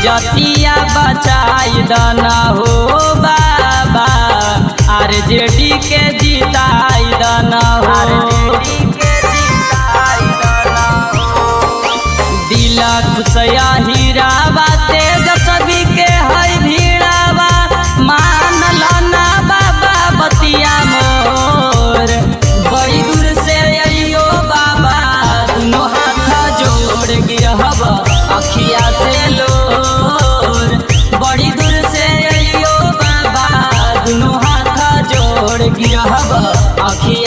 इजतिया बचाई दना हो बाबा, आरजेडी के जिताई दना हो। दिल खुशया हीरावा तेजस्वी के है भीड़ावा, मान लना बाबा बतिया मोर। बड़ी दूर से अइयो बाबा, दोनों हाथ जोड़ गिरहब अखिया से लोर। बड़ी दूर से अइयो बाबा, दोनों हाथ जोड़ गिरहब अखिया